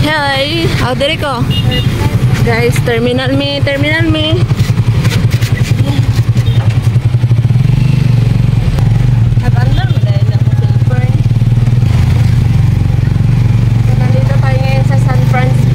Hey, how diri ko? Guys, terminal me. Nandito tayo ngayon sa San Francisco.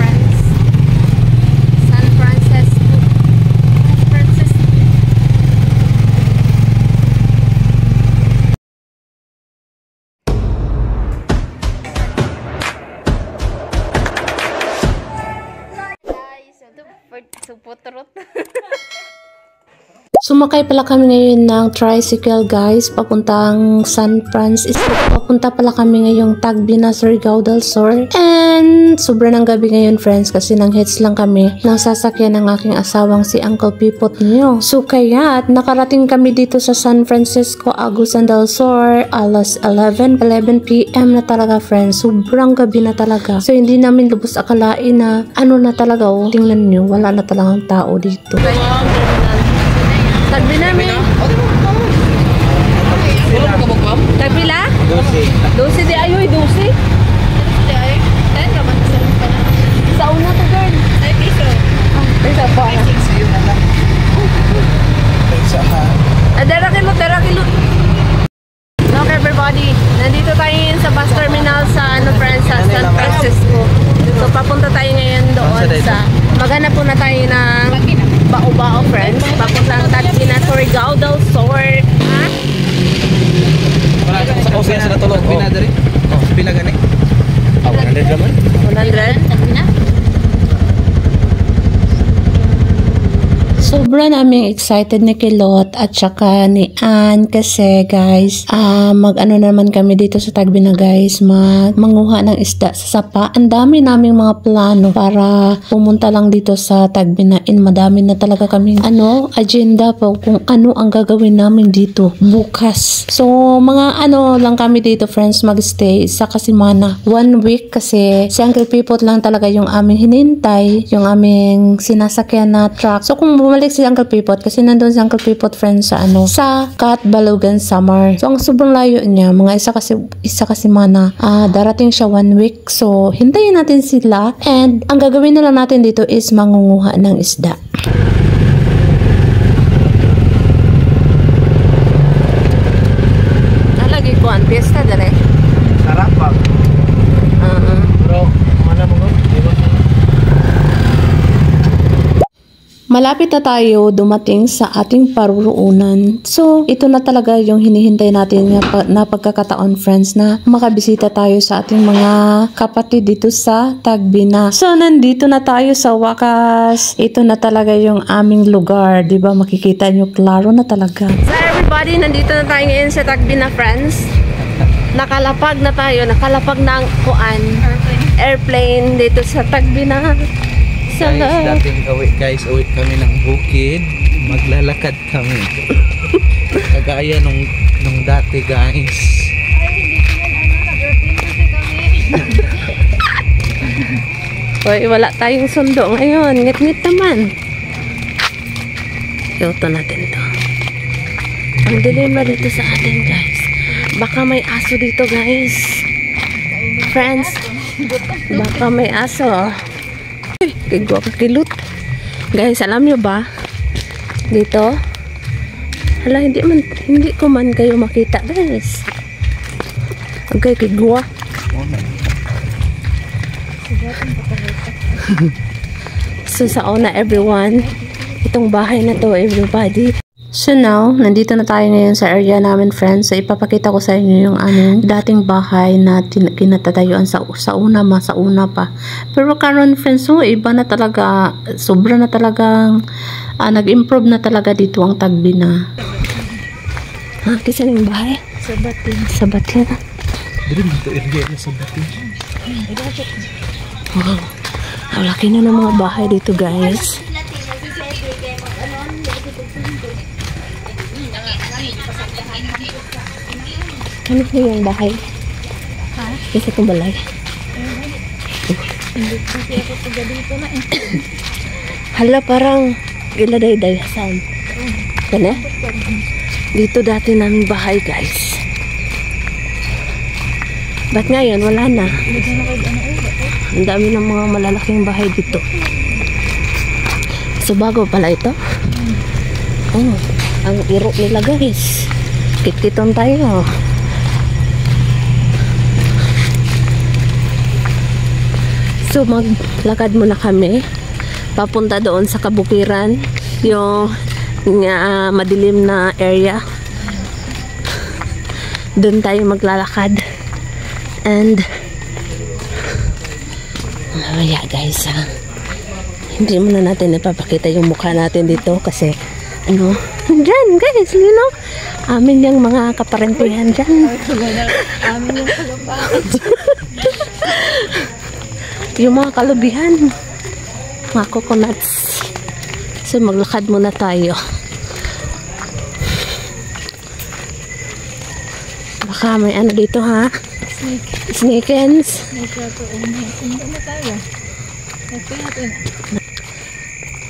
Sumakay pala kami ngayon ng tricycle guys, papuntang San Francisco. Papunta pala kami ngayong Tagbina, Surigao del Sur. And sobra ng gabi ngayon friends kasi nang hits lang kami ng sasakyan ng aking asawang si Uncle Pipot niyo. So kaya nakarating kami dito sa San Francisco, Agusan del Sur alas 11 PM na talaga friends. Sobrang gabi na talaga. So hindi namin lubos akalain na ano na talaga oh. Tingnan nyo, wala na talagang tao dito. Tagbina mi. Tagbila? 12 di ayoy, 12. Sa una to girl. Isa pa. Dara kilo. Look everybody. Nandito tayo ngayon sa bus terminal sa friends, sa San Francisco. So papunta tayo ngayon doon sa maghanap po na tayo ng Bao friends. Papuntang Tagbina, Surigao del Sur. Ha? Sa kausin sa natulog. Tagbina dari. Oh, pila gani? 100 naman. 100? Tagbina? Sobra naming excited ni Kilot at saka ni Ann kasi guys, mag-ano naman kami dito sa Tagbina guys, manguha ng isda sa sapa. Ang dami naming mga plano para pumunta lang dito sa Tagbina and madami na talaga kaming agenda po kung ano ang gagawin namin dito bukas. So mga lang kami dito friends magstay sa Kasimana 1 week kasi si Uncle Pipot lang talaga yung aming hinintay, yung aming sinasakyan na truck. So kung bumalik si Uncle Pipot kasi nandun si Uncle Pipot friends sa Catbalogan Summer. So ang sobrang layo niya, mga isa kasi mana darating siya 1 week. So hintayin natin sila and ang gagawin na lang natin dito is mangunguha ng isda. Lagi ko ang piyesta dere. Sarap pa. Bro, mana mo? Malapit na tayo dumating sa ating paruruunan. So, ito na talaga yung hinihintay natin na pagkakataon friends na makabisita tayo sa ating mga kapatid dito sa Tagbina. So, nandito na tayo sa wakas. Ito na talaga yung aming lugar. Diba? Makikita nyo, klaro na talaga. So, everybody, nandito na tayo ngayon sa Tagbina friends. Nakalapag na tayo. Nakalapag ng airplane dito sa Tagbina. Guys, uwi kami ng bukid. Maglalakad kami. Kagaya nung dati guys. Ay, hindi ko yan nag-airplane kasi kami. Hoy, wala tayong sundo ngayon. Ngit-ngit naman. Iuto natin to. Ang dilim na dito sa atin guys. Baka may aso dito guys. Friends, baka may aso. Kigwa ka Kilot. Guys, alam nyo ba? Dito. Hala, hindi ko man kayo makita, guys. Okay, kigwa. So, sa una, everyone. Itong bahay na to, everybody. So now, nandito na tayo ngayon sa area namin friends. So ipapakita ko sa inyo yung aming dating bahay na kinatatayuan sa una pa. Pero karon friends, so iba na talaga, sobra na talagang nag-improve na talaga dito ang Tagbina. Kisa ng bahay? Sa Batin. Dito area na sa Batin. Wow. Ang laki na ng mga bahay dito guys. Ano po yung bahay? Ha? Isa kong balay. Hindi kasi ako taga dito na eh. Hala, parang iladay-day sound. Kaya? Dito dati namin bahay guys. Ba't ngayon? Wala na. Ang dami ng mga malalaking bahay dito. So, bago pala ito. Oh, ang iro nila guys. Kit-kiton tayo. So, maglakad muna kami. Papunta doon sa kabukiran. Yung madilim na area. Doon tayo maglalakad. And mamaya guys hindi muna natin ipapakita yung mukha natin dito kasi ano, dyan guys, you know, amin yung mga kaparentihan dyan. Amin yung kalupaan. Yung mga kalubihan, mga coconuts. So maglakad muna tayo. Baka may ano dito ha, snakens. Sundo na tayo. Natin.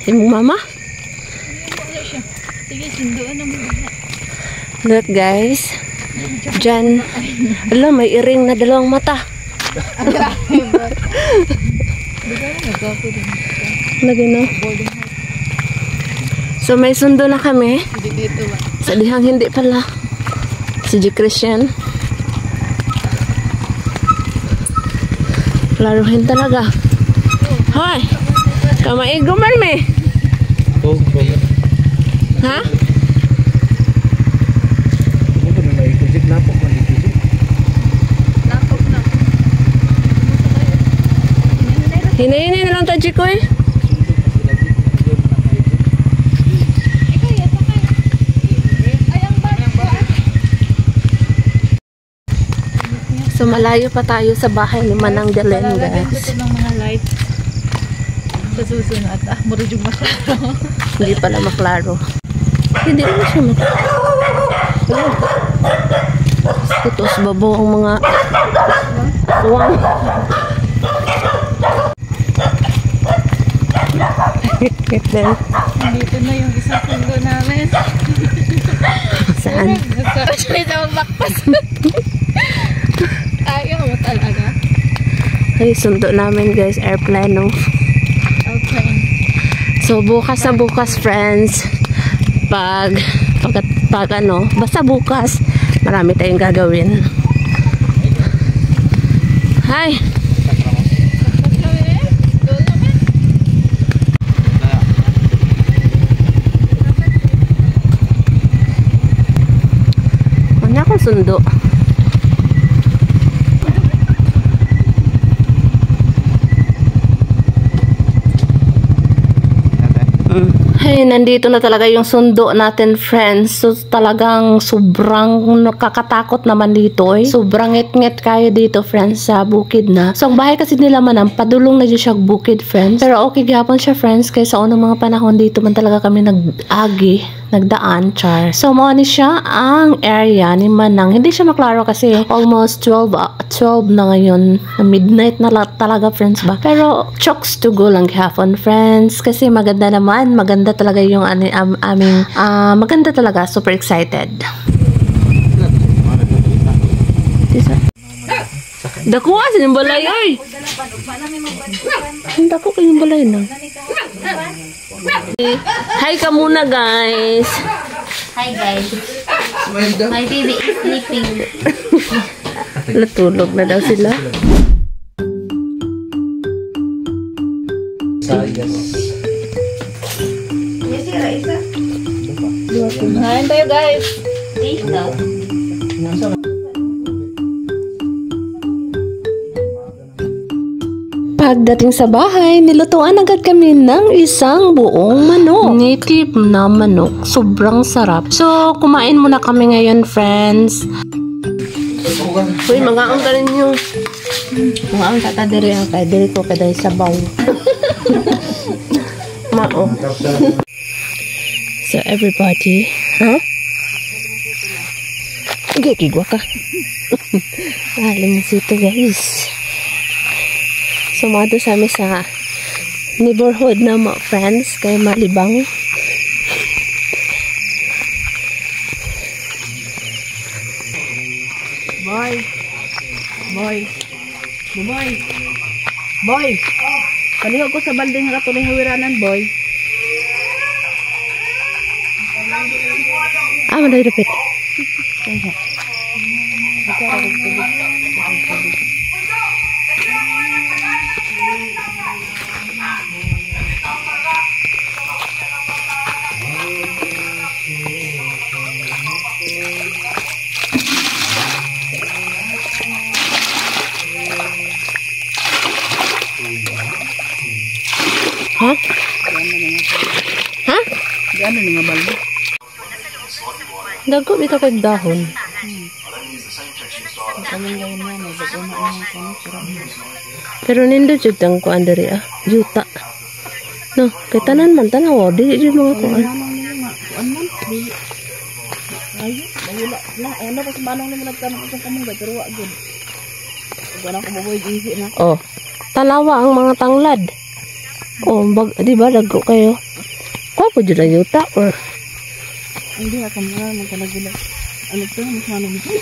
Yung mama. Wala siya. Sige, sundoan na muna. Look guys, dyan, alam, may iring na dalawang mata. Lagi no. So may sundo na kami. Sa dihang hindi pala. Si G. Christian. Laruhin talaga. Hoy! Kamaigo man me. Ha? Hinay-hinay na lang tayo, Chico eh. So malayo pa tayo sa bahay ni Manang Delen, guys. Ito ng mga light sa susunod. Marujog masyado. Hindi pala maklaro. Hindi naman siya maklaro. Putos babo ang mga uwang. Dito na yung isang pundo namin. Saan? Actually, sa magbakpas. Ayaw mo talaga. Ay, sundo namin guys, airplane. Okay. So bukas na bukas, friends. Pag ano, basta bukas, marami tayong gagawin. Hi! Wala akong sundo. Hey, nandito na talaga yung sundo natin, friends. So, talagang sobrang nakakatakot naman dito eh. Sobrang ngit-ngit kayo dito, friends, sa bukid na. So, ang bahay kasi nila Manang, padulong na dyan siya bukid, friends. Pero okay, gihapon siya, friends, kaya sa unang mga panahon dito man talaga kami nagdaan, char. So, mo ni siya ang area ni Manang. Hindi siya maklaro kasi almost 12 na ngayon. Midnight na talaga, friends ba? Pero, chokes to go lang gihapon, friends. Kasi maganda naman, maganda talaga yung aming maganda talaga, super excited. Dako asin yung balay oy. Dako kayong balay na. Hi ka muna guys. Hi guys. My baby is sleeping. Natulog na daw sila. Ngayon tayo guys. Dito. Pagdating sa bahay, nilutuan agad kami ng isang buong manok. Native na manok. Sobrang sarap. So, kumain muna kami ngayon, friends. Uy, mag-aang ka rin yung mag-aang tatadiri ang kay diri ko kaday sabaw. Mao. So, everybody, huh? Okay, kigwa ka. Alam mo sito, guys. Sumado sa amin sa neighborhood na mga friends kay Malibang. Boy. Boy. Boy. Boy. Kalihog ko sa balding nga tunay hawiranan, boy. Manday dapit. Ha? Ha? Ano nga balde? Dago bitaw kay dahon. Pero nindo jud tang kuan diri yuta. No, kay tanan man tanaw di jud mga kuan. Ayo, wala na. Ano pa sa manong nimo nagtanong sa kamong ba pero wa gud. Wala ko maboy gihi na. Oh. Talawa ang mga tanglad. Oh, di ba dago kayo? Kuha po jud ang yuta or Hindi ka mga magkanagulay. Ano to? Mas manong ito?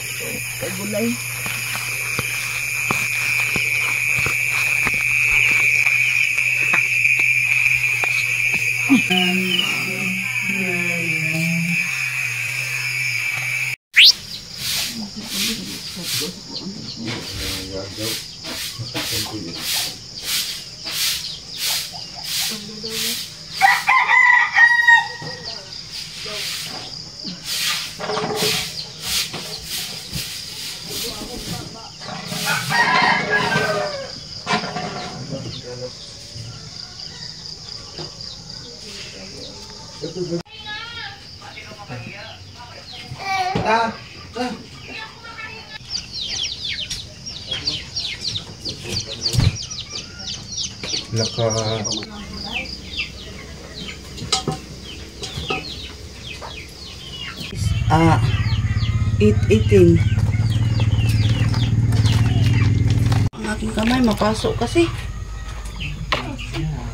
Kagulay. Laka. Ah, 8-18. Ang aking kamay mapasok kasi.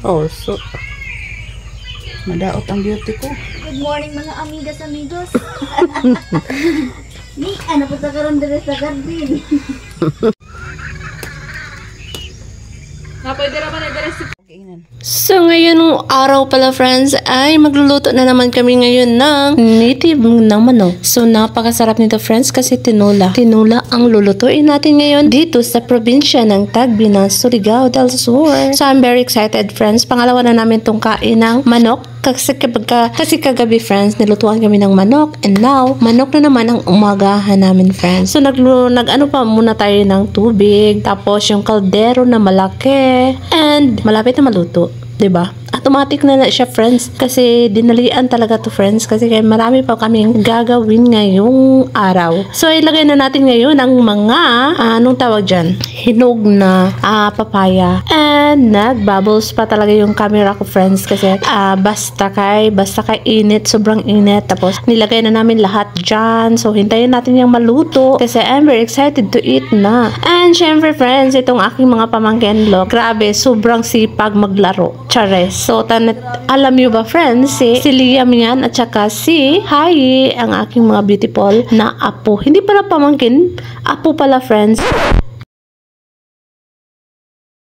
oh, so Madaot ang beauty ko. Good morning mga amigas amigos. Ni ano po sa karon dire sa garden. Pwede ra man dire sa So ngayong araw pala friends ay magluluto na naman kami ngayon ng native ng manok. So napakasarap nito friends kasi tinola. Tinola ang lulutuin natin ngayon dito sa probinsya ng Tagbinan, Surigao del Sur. So I'm very excited friends. Pangalawa na namin tong kain ng manok. Kasi kagabi friends, nilutuan kami ng manok and now, manok na naman ang umagahan namin friends. So nag-ano pa muna tayo ng tubig, tapos yung kaldero na malaki and malapit na maluto. 'Di ba? Automatic na siya friends kasi dinalian talaga to friends kasi marami pa kaming gagawin ngayong araw. So ilagay na natin ngayon ang mga anong tawag dyan? Hinog na papaya and nagbubbles pa talaga yung camera ko friends kasi basta kay init, sobrang init, tapos nilagay na namin lahat dyan. So hintayin natin yung maluto kasi I'm very excited to eat na. And syempre friends, itong aking mga pamangkin grabe, sobrang sipag maglaro. Chares. So, alam nyo ba friends, si Liam yan at saka si Hayi, ang aking mga beautiful na apo. Hindi pala pamangkin, apo pala friends.